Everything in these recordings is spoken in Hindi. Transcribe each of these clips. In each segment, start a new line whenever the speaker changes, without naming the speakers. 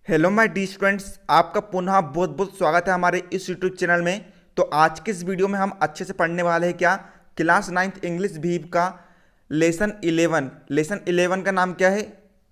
हेलो माय डी स्टूडेंट्स, आपका पुनः बहुत बहुत स्वागत है हमारे इस यूट्यूब चैनल में। तो आज के इस वीडियो में हम अच्छे से पढ़ने वाले हैं क्या, क्लास 9th इंग्लिश भीव का लेसन 11 का नाम क्या है,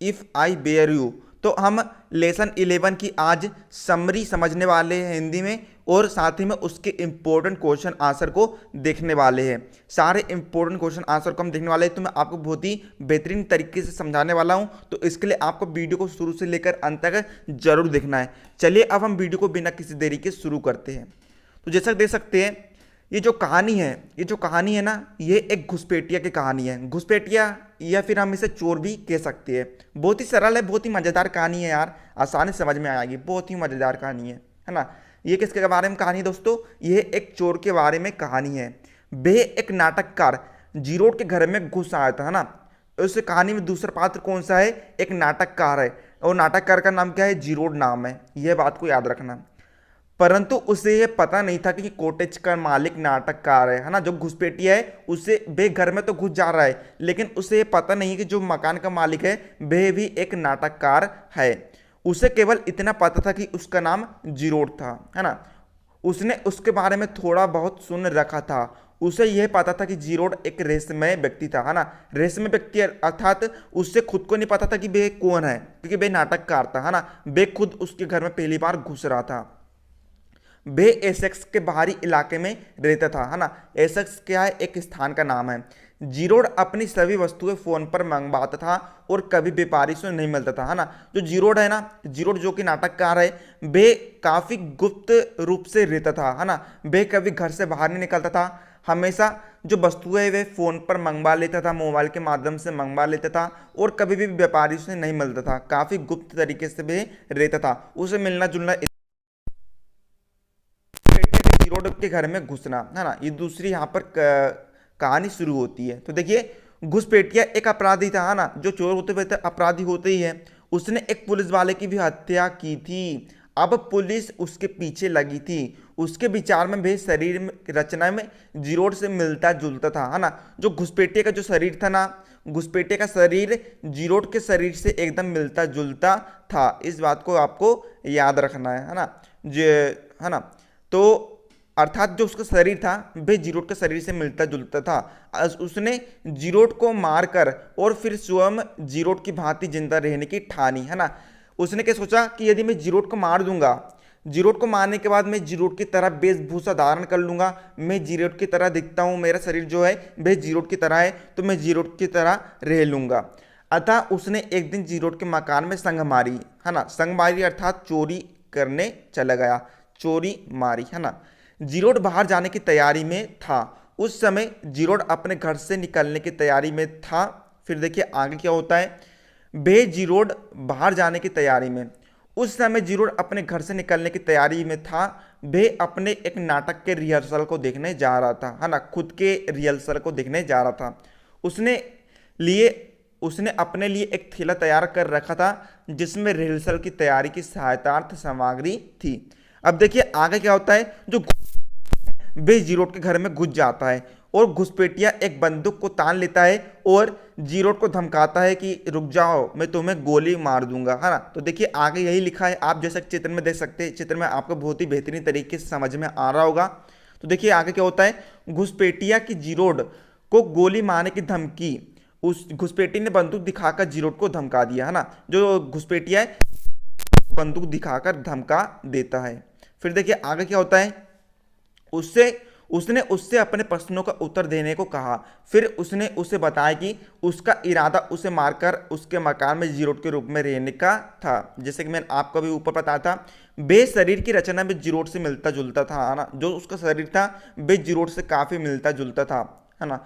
इफ़ आई बेयर यू। तो हम लेसन 11 की आज समरी समझने वाले हैं हिंदी में, और साथ ही में उसके इंपॉर्टेंट क्वेश्चन आंसर को देखने वाले हैं। सारे इंपॉर्टेंट क्वेश्चन आंसर को हम देखने वाले हैं, तो मैं आपको बहुत ही बेहतरीन तरीके से समझाने वाला हूं। तो इसके लिए आपको वीडियो को शुरू से लेकर अंत तक जरूर देखना है। चलिए अब हम वीडियो को बिना किसी देरी के शुरू करते हैं। तो जैसा देख सकते हैं, ये जो कहानी है ना, ये एक घुसपैठिया की कहानी है। घुसपैठिया या फिर हम इसे चोर भी कह सकते हैं। बहुत ही सरल है, बहुत ही मज़ेदार कहानी है यार, आसानी से समझ में आएगी। बहुत ही मज़ेदार कहानी है ना। ये किसके बारे में कहानी है दोस्तों? ये एक चोर के बारे में कहानी है। वे एक नाटककार जीरोड के घर में घुस आया था, है ना। उस कहानी में दूसरा पात्र कौन सा है? एक नाटककार है, और नाटककार का नाम क्या है? जीरोड नाम है। यह बात को याद रखना। परंतु उसे यह पता नहीं था कि कॉटेज का मालिक नाटककार है ना। जो घुसपैठिया है उसे वे घर में तो घुस जा रहा है, लेकिन उसे यह पता नहीं कि जो मकान का मालिक है वह भी एक नाटककार है। उसे केवल इतना पता था कि उसका नाम जीरोड था, है ना। उसने उसके बारे में थोड़ा बहुत सुन रखा था। उसे यह पता था कि जीरोड एक रहस्यमय व्यक्ति था, है ना। रहस्यमय व्यक्ति अर्थात उससे खुद को नहीं पता था कि वे कौन है, क्योंकि वे नाटककार था, है ना। वे खुद उसके घर में पहली बार घुस रहा था। वे एसेक्स के बाहरी इलाके में रहता था, है ना। एसेक्स क्या है? एक स्थान का नाम है। जीरोड अपनी सभी वस्तुएं फोन पर मंगवाता था और कभी व्यापारी से नहीं मिलता था, है ना। जो जीरोड है ना, जीरोड जो कि नाटककार है, वे काफी गुप्त रूप से रहता था, है ना। वे कभी घर से बाहर नहीं निकलता था। हमेशा जो वस्तुएं वे फोन पर मंगवा लेता था, मोबाइल के माध्यम से मंगवा लेता था, और कभी भी व्यापारी से नहीं मिलता था। काफी गुप्त तरीके से वे रहता था। उसे मिलना जुलना जीरोड के घर में घुसना, है ना। ये दूसरी यहाँ पर कहानी शुरू होती है। तो देखिए, घुसपैठिया एक अपराधी था, है ना। जो चोर होते हुए अपराधी होते ही है। उसने एक पुलिस वाले की भी हत्या की थी। अब पुलिस उसके पीछे लगी थी। उसके विचार में वे शरीर में रचना में जीरोड से मिलता जुलता था, है ना। जो घुसपैठिया का जो शरीर था ना, घुसपैठिया का शरीर जीरोड के शरीर से एकदम मिलता जुलता था। इस बात को आपको याद रखना है ना। जो है ना, तो अर्थात जो उसका शरीर था वह जीरोड के शरीर से मिलता जुलता था। उसने जीरोड को मारकर और फिर स्वयं जीरोड की भांति जिंदा रहने की ठानी, है ना। उसने क्या सोचा कि यदि मैं जीरोड को मार दूंगा, जीरोड को मारने के बाद मैं जीरोड की तरह वेशभूषा धारण कर लूंगा, मैं जीरोड की तरह दिखता हूं, मेरा शरीर जो है वह जीरोड की तरह है, तो मैं जीरोड की तरह रह लूंगा। अतः उसने एक दिन जीरोड के मकान में संग मारी, है ना। संग मारी अर्थात चोरी करने चला गया, चोरी मारी, है ना। जीरोड बाहर जाने की तैयारी में था। उस समय जीरोड अपने घर से निकलने की तैयारी में था। फिर देखिए आगे क्या होता है। बे जीरोड बाहर जाने की तैयारी में, उस समय जीरोड अपने घर से निकलने की तैयारी में था। वे अपने एक नाटक के रिहर्सल को देखने जा रहा था, है ना। खुद के रिहर्सल को देखने जा रहा था। उसने लिए उसने अपने लिए एक थैला तैयार कर रखा था, जिसमें रिहर्सल की तैयारी की सहायतार्थ सामग्री थी। अब देखिए आगे क्या होता है। जो वे जीरोड के घर में घुस जाता है, और घुसपैठिया एक बंदूक को तान लेता है और जीरोड को धमकाता है कि रुक जाओ, मैं तुम्हें गोली मार दूंगा, है ना। तो देखिए आगे यही लिखा है, आप जैसा चित्र में देख सकते हैं। चित्र में आपको बहुत ही बेहतरीन तरीके से समझ में आ रहा होगा। तो देखिए आगे क्या होता है। घुसपैठिया की जीरोड को गोली मारने की धमकी, उस घुसपैठी ने बंदूक दिखाकर जीरोड को धमका दिया, है ना। जो घुसपैठिया है बंदूक दिखाकर धमका देता है। फिर देखिए आगे क्या होता है। उसने उससे अपने प्रश्नों का उत्तर देने को कहा। फिर उसने उसे बताया कि उसका इरादा उसे मारकर उसके मकान में जीरोड के रूप में रहने का था। जैसे कि मैंने आपको भी ऊपर बताया था, बे शरीर की रचना में जीरोड से मिलता जुलता था, है ना। जो उसका शरीर था बे जीरोड से काफी मिलता जुलता था, है ना।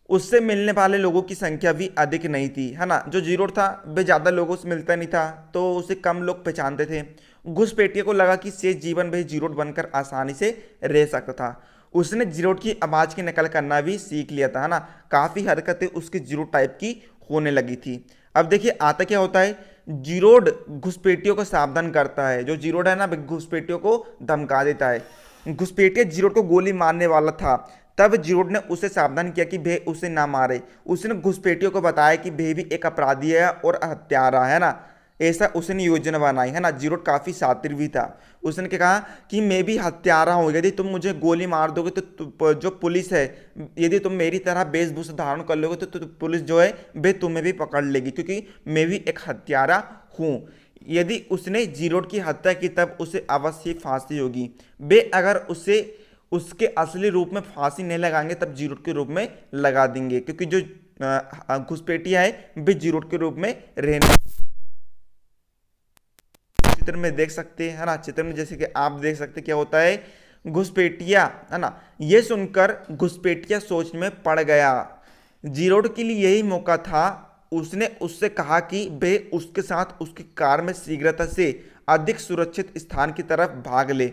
उससे मिलने वाले लोगों की संख्या भी अधिक नहीं थी, है ना। जो जीरोड था वह ज़्यादा लोगों से मिलता नहीं था, तो उसे कम लोग पहचानते थे। घुसपैठिया को लगा कि शेष जीवन वह जीरोड बनकर आसानी से रह सकता था। उसने जीरोड की आवाज़ की नकल करना भी सीख लिया था, है ना। काफ़ी हरकतें उसकी जीरोड टाइप की होने लगी थी। अब देखिए आता क्या होता है। जीरोड घुसपैठियों को सावधान करता है। जो जीरोड है ना, घुसपैठियों को धमका देता है। घुसपैठिया जीरोड को गोली मारने वाला था। तब जीरोड ने उसे सावधान किया कि वे उसे ना मारे। उसने घुसपैठियों को बताया कि वे भी एक अपराधी है और हत्यारा, है ना। ऐसा उसने योजना बनाई, है ना। जीरोड काफ़ी शातिर भी था। उसने क्या कहा कि मैं भी हत्यारा हूँ, यदि तुम मुझे गोली मार दोगे तो जो पुलिस है, यदि तुम मेरी तरह वेशभूषा धारण कर लोगे तो पुलिस जो है वे तुम्हें भी पकड़ लेगी, क्योंकि मैं भी एक हत्यारा हूँ। यदि उसने जीरोड की हत्या की तब उसे अवश्य फांसी होगी। वे अगर उसे उसके असली रूप में फांसी नहीं लगाएंगे तब जीरोड के रूप में लगा देंगे, क्योंकि जो घुसपैठिया है वे जीरोड के रूप में रहने। चित्र में देख सकते हैं, है ना। चित्र में जैसे कि आप देख सकते क्या होता है, घुसपैठिया, है ना। ये सुनकर घुसपैठिया सोच में पड़ गया। जीरोड के लिए यही मौका था। उसने उससे कहा कि वे उसके साथ उसकी कार में शीघ्रता से अधिक सुरक्षित स्थान की तरफ भाग ले।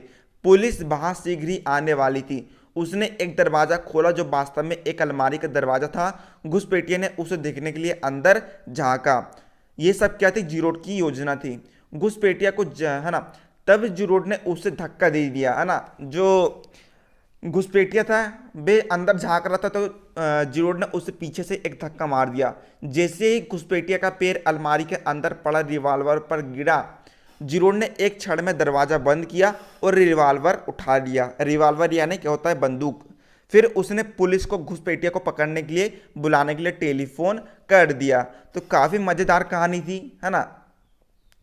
पुलिस वहां शीघ्र ही आने वाली थी। उसने एक दरवाजा खोला जो वास्तव में एक अलमारी का दरवाजा था। घुसपैठिया ने उसे देखने के लिए अंदर झांका। ये सब क्या थी, जीरोड की योजना थी। घुसपैठिया को है ना, तब जीरोड ने उसे धक्का दे दिया, है ना। जो घुसपैठिया था वे अंदर झांक रहा था तो जीरोड ने उसे पीछे से एक धक्का मार दिया। जैसे ही घुसपैठिया का पैर अलमारी के अंदर पड़ा रिवॉल्वर पर गिरा, जीरोड ने एक क्षण में दरवाजा बंद किया और रिवॉल्वर उठा लिया। रिवॉल्वर यानी क्या होता है, बंदूक। फिर उसने पुलिस को घुसपैठिया को पकड़ने के लिए बुलाने के लिए टेलीफोन कर दिया। तो काफ़ी मज़ेदार कहानी थी, है ना।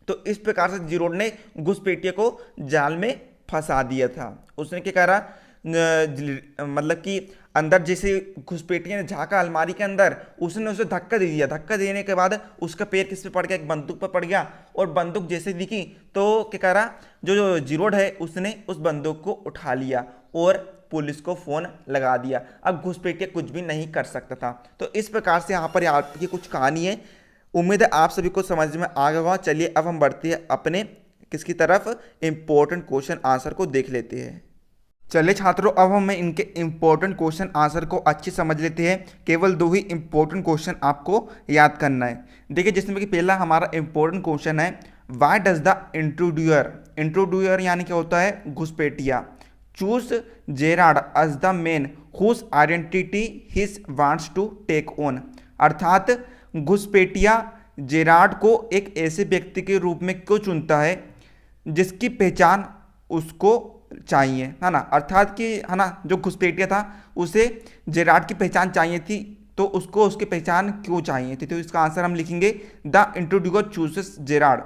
तो इस प्रकार से जीरोड ने घुसपैठिया को जाल में फंसा दिया था। उसने क्या करा, मतलब कि अंदर जैसे घुसपैठिया ने झांका अलमारी के अंदर, उसने उसे धक्का दे दिया। धक्का देने के बाद उसका पैर किस पे पड़ गया, एक बंदूक पर पड़ गया। और बंदूक जैसे दिखी तो क्या करा, जो जीरोड है उसने उस बंदूक को उठा लिया और पुलिस को फोन लगा दिया। अब घुसपैठिया कुछ भी नहीं कर सकता था। तो इस प्रकार से यहाँ पर आपकी कुछ कहानी है। उम्मीद है आप सभी को समझ में आ गया होगा। चलिए अब हम बढ़ते हैं अपने किसकी तरफ, इंपॉर्टेंट क्वेश्चन आंसर को देख लेते हैं। चलिए छात्रों, अब हम इनके इंपॉर्टेंट क्वेश्चन आंसर को अच्छे समझ लेते हैं। केवल 2 ही इंपॉर्टेंट क्वेश्चन आपको याद करना है। देखिए जिसमें कि पहला हमारा इंपॉर्टेंट क्वेश्चन है, व्हाई डज द इंट्रोड्यूयर यानी क्या होता है, घुसपैठिया, choose Gerard as the man whose identity his wants to take on. अर्थात घुसपैठिया जेराड को एक ऐसे व्यक्ति के रूप में क्यों चुनता है जिसकी पहचान उसको चाहिए, है ना। अर्थात कि, है ना, जो घुसपैठिया था उसे जेराड की पहचान चाहिए थी, तो उसको उसकी पहचान क्यों चाहिए थी। तो इसका आंसर हम लिखेंगे, the intruder chooses Gerard.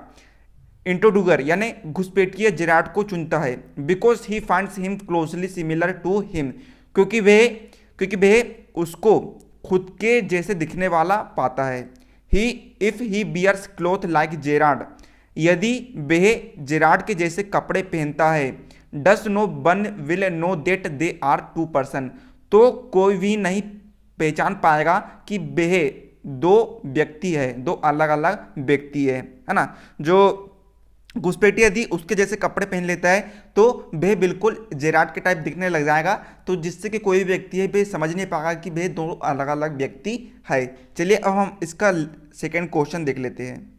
Intruder यानी घुसपैठिया जेराड को चुनता है, because he finds him closely similar to him, क्योंकि वह उसको खुद के जैसे दिखने वाला पाता है। If he bears cloth like Gerard, यदि वह जेराड के जैसे कपड़े पहनता है, does no one will know that they are 2 person, तो कोई भी नहीं पहचान पाएगा कि वह 2 व्यक्ति है, 2 अलग अलग व्यक्ति है ना। जो घुसपैठिया यदि उसके जैसे कपड़े पहन लेता है तो वह बिल्कुल जेराड के टाइप दिखने लग जाएगा, तो जिससे कि कोई भी व्यक्ति है वह समझ नहीं पाएगा कि वह 2 अलग अलग व्यक्ति है। चलिए अब हम इसका सेकेंड क्वेश्चन देख लेते हैं।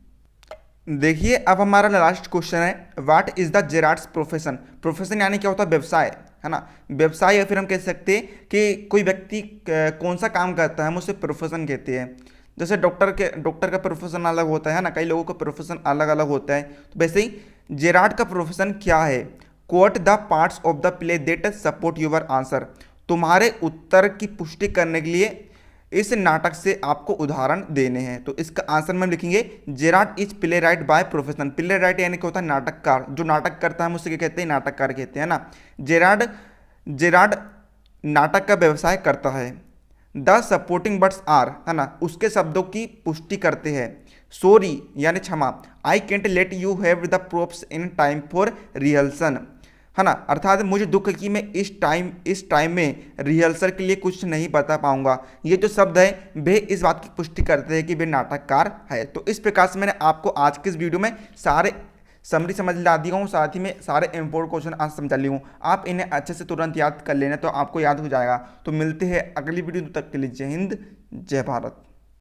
देखिए अब हमारा लास्ट क्वेश्चन है, what is the Gerard's profession. Profession यानी क्या होता है, व्यवसाय, है ना। व्यवसाय या फिर हम कह सकते हैं कि कोई व्यक्ति कौन सा काम करता है, हम उसे प्रोफेशन कहते हैं। जैसे डॉक्टर का प्रोफेशन अलग होता है ना, कई लोगों का प्रोफेशन अलग अलग होता है। तो वैसे ही जेराड का प्रोफेशन क्या है, quote the parts of the play that support your answer. तुम्हारे उत्तर की पुष्टि करने के लिए इस नाटक से आपको उदाहरण देने हैं। तो इसका आंसर में लिखेंगे, Gerrard is play right by profession. Play right यानी क्या होता है, नाटककार। जो नाटक करता है हम उसे क्या कहते हैं, नाटककार कहते हैं ना। जेराड नाटक का व्यवसाय करता है। द सपोर्टिंग वर्ड्स आर, है ना, उसके शब्दों की पुष्टि करते हैं। सॉरी यानी क्षमा, I can't let you have the props in time for rehearsal, है ना। अर्थात मुझे दुख है कि मैं इस टाइम में रिहर्सल के लिए कुछ नहीं बता पाऊंगा। ये जो शब्द है वे इस बात की पुष्टि करते हैं कि वे नाटककार है। तो इस प्रकार से मैंने आपको आज के इस वीडियो में सारे समरी समझ ला दिया हूँ, साथ ही में सारे इंपोर्टेंट क्वेश्चन आज समझा ली हूँ। आप इन्हें अच्छे से तुरंत याद कर लेना तो आपको याद हो जाएगा। तो मिलते हैं अगली वीडियो, तब तक के लिए जय हिंद, जय भारत।